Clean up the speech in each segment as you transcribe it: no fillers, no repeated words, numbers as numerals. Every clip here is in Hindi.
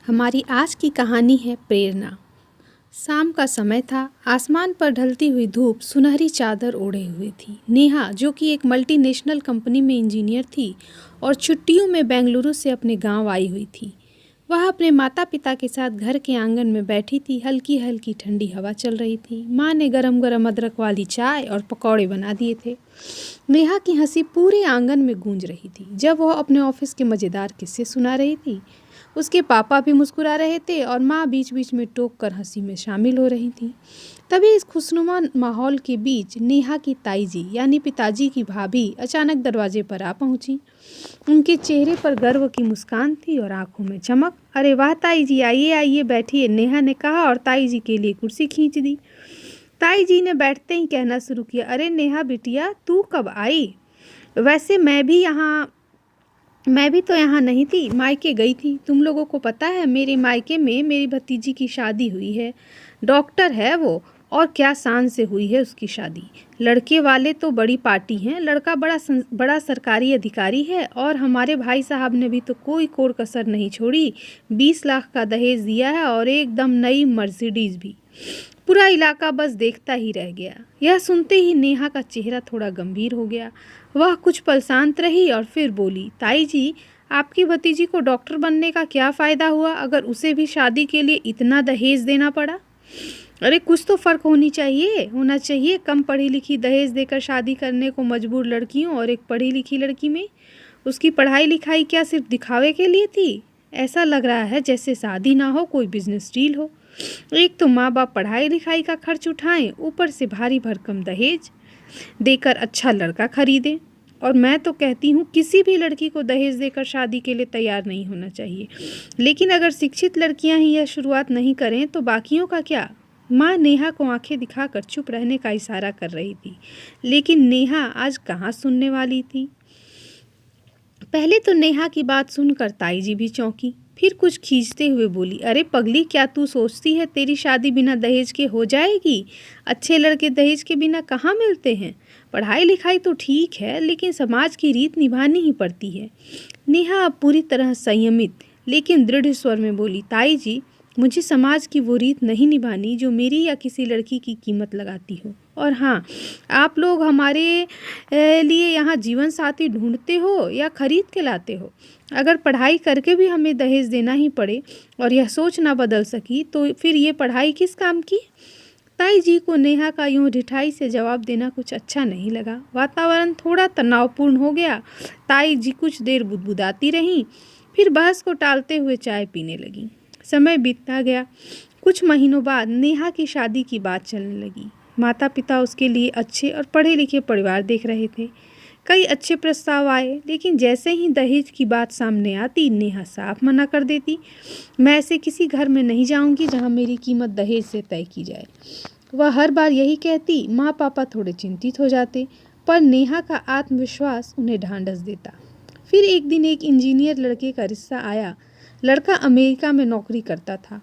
हमारी आज की कहानी है प्रेरणा। शाम का समय था। आसमान पर ढलती हुई धूप सुनहरी चादर ओढ़े हुई थी। नेहा, जो कि एक मल्टीनेशनल कंपनी में इंजीनियर थी और छुट्टियों में बेंगलुरु से अपने गांव आई हुई थी, वह अपने माता पिता के साथ घर के आंगन में बैठी थी। हल्की हल्की ठंडी हवा चल रही थी। माँ ने गरम गरम अदरक वाली चाय और पकौड़े बना दिए थे। नेहा की हंसी पूरे आंगन में गूंज रही थी जब वह अपने ऑफिस के मज़ेदार किस्से सुना रही थी। उसके पापा भी मुस्कुरा रहे थे और माँ बीच बीच में टोक कर हंसी में शामिल हो रही थी। तभी इस खुशनुमा माहौल के बीच नेहा की ताई जी यानी पिताजी की भाभी अचानक दरवाजे पर आ पहुंची। उनके चेहरे पर गर्व की मुस्कान थी और आंखों में चमक। अरे वाह ताई जी, आइए आइए बैठिए, नेहा ने कहा और ताई जी के लिए कुर्सी खींच दी। ताई जी ने बैठते ही कहना शुरू किया, अरे नेहा बिटिया, तू कब आई? वैसे मैं भी तो यहाँ नहीं थी, मायके गई थी। तुम लोगों को पता है मेरे मायके में मेरी भतीजी की शादी हुई है। डॉक्टर है वो, और क्या शान से हुई है उसकी शादी। लड़के वाले तो बड़ी पार्टी हैं, लड़का बड़ा सरकारी अधिकारी है और हमारे भाई साहब ने भी तो कोई कोर कसर नहीं छोड़ी। 20 लाख का दहेज दिया है और एकदम नई मर्सिडीज भी। पूरा इलाका बस देखता ही रह गया। यह सुनते ही नेहा का चेहरा थोड़ा गंभीर हो गया। वह कुछ पल शांत रही और फिर बोली, ताई जी, आपकी भतीजी को डॉक्टर बनने का क्या फ़ायदा हुआ अगर उसे भी शादी के लिए इतना दहेज देना पड़ा? अरे कुछ तो फ़र्क होना चाहिए कम पढ़ी लिखी दहेज देकर शादी करने को मजबूर लड़कियों और एक पढ़ी लिखी लड़की में। उसकी पढ़ाई लिखाई क्या सिर्फ दिखावे के लिए थी? ऐसा लग रहा है जैसे शादी ना हो कोई बिजनेस डील हो। एक तो माँ बाप पढ़ाई लिखाई का खर्च उठाएं, ऊपर से भारी भरकम दहेज देकर अच्छा लड़का खरीदें। और मैं तो कहती हूँ किसी भी लड़की को दहेज देकर शादी के लिए तैयार नहीं होना चाहिए। लेकिन अगर शिक्षित लड़कियाँ ही यह शुरुआत नहीं करें तो बाकियों का क्या? माँ नेहा को आंखें दिखाकर चुप रहने का इशारा कर रही थी, लेकिन नेहा आज कहाँ सुनने वाली थी। पहले तो नेहा की बात सुनकर ताई जी भी चौंकी, फिर कुछ खींचते हुए बोली, अरे पगली, क्या तू सोचती है तेरी शादी बिना दहेज के हो जाएगी? अच्छे लड़के दहेज के बिना कहाँ मिलते हैं? पढ़ाई लिखाई तो ठीक है, लेकिन समाज की रीत निभानी ही पड़ती है। नेहा अब पूरी तरह संयमित लेकिन दृढ़ स्वर में बोली, ताई जी, मुझे समाज की वो रीत नहीं निभानी जो मेरी या किसी लड़की की कीमत लगाती हो। और हाँ, आप लोग हमारे लिए यहाँ जीवन साथी ढूंढते हो या खरीद के लाते हो? अगर पढ़ाई करके भी हमें दहेज देना ही पड़े और यह सोच ना बदल सकी तो फिर ये पढ़ाई किस काम की? ताई जी को नेहा का यूं ढिठाई से जवाब देना कुछ अच्छा नहीं लगा। वातावरण थोड़ा तनावपूर्ण हो गया। ताई जी कुछ देर बुदबुदाती रहीं, फिर बहस को टालते हुए चाय पीने लगीं। समय बीतता गया। कुछ महीनों बाद नेहा की शादी की बात चलने लगी। माता पिता उसके लिए अच्छे और पढ़े लिखे परिवार देख रहे थे। कई अच्छे प्रस्ताव आए, लेकिन जैसे ही दहेज की बात सामने आती नेहा साफ मना कर देती। मैं ऐसे किसी घर में नहीं जाऊंगी जहां मेरी कीमत दहेज से तय की जाए। वह हर बार यही कहती। माँ पापा थोड़े चिंतित हो जाते, पर नेहा का आत्मविश्वास उन्हें ढांढस देता। फिर एक दिन एक इंजीनियर लड़के का रिश्ता आया। लड़का अमेरिका में नौकरी करता था।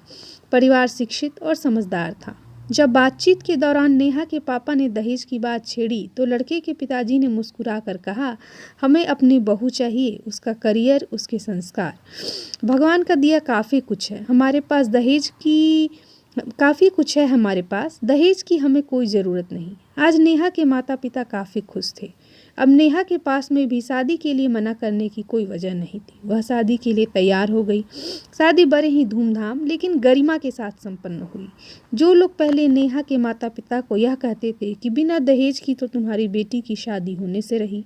परिवार शिक्षित और समझदार था। जब बातचीत के दौरान नेहा के पापा ने दहेज की बात छेड़ी तो लड़के के पिताजी ने मुस्कुराकर कहा, हमें अपनी बहू चाहिए, उसका करियर, उसके संस्कार। भगवान का दिया काफ़ी कुछ है हमारे पास, दहेज की हमें कोई ज़रूरत नहीं। आज नेहा के माता पिता काफ़ी खुश थे। अब नेहा के पास में भी शादी के लिए मना करने की कोई वजह नहीं थी। वह शादी के लिए तैयार हो गई। शादी बड़े ही धूमधाम लेकिन गरिमा के साथ संपन्न हुई। जो लोग पहले नेहा के माता पिता को यह कहते थे कि बिना दहेज की तो तुम्हारी बेटी की शादी होने से रही,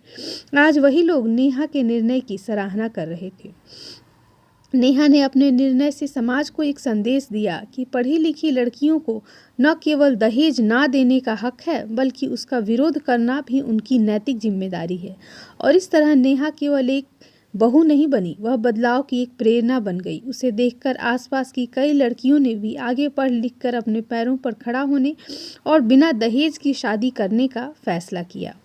आज वही लोग नेहा के निर्णय की सराहना कर रहे थे। नेहा ने अपने निर्णय से समाज को एक संदेश दिया कि पढ़ी लिखी लड़कियों को न केवल दहेज ना देने का हक है, बल्कि उसका विरोध करना भी उनकी नैतिक जिम्मेदारी है। और इस तरह नेहा केवल एक बहू नहीं बनी, वह बदलाव की एक प्रेरणा बन गई। उसे देखकर आसपास की कई लड़कियों ने भी आगे पढ़ लिख कर अपने पैरों पर खड़ा होने और बिना दहेज की शादी करने का फैसला किया।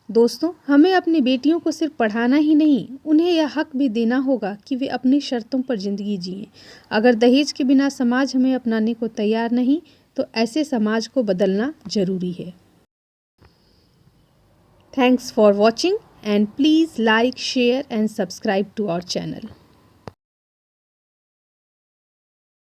दोस्तों, हमें अपनी बेटियों को सिर्फ पढ़ाना ही नहीं, उन्हें यह हक भी देना होगा कि वे अपनी शर्तों पर ज़िंदगी जिएं। अगर दहेज के बिना समाज हमें अपनाने को तैयार नहीं, तो ऐसे समाज को बदलना ज़रूरी है। Thanks for watching and please like, share and subscribe to our channel.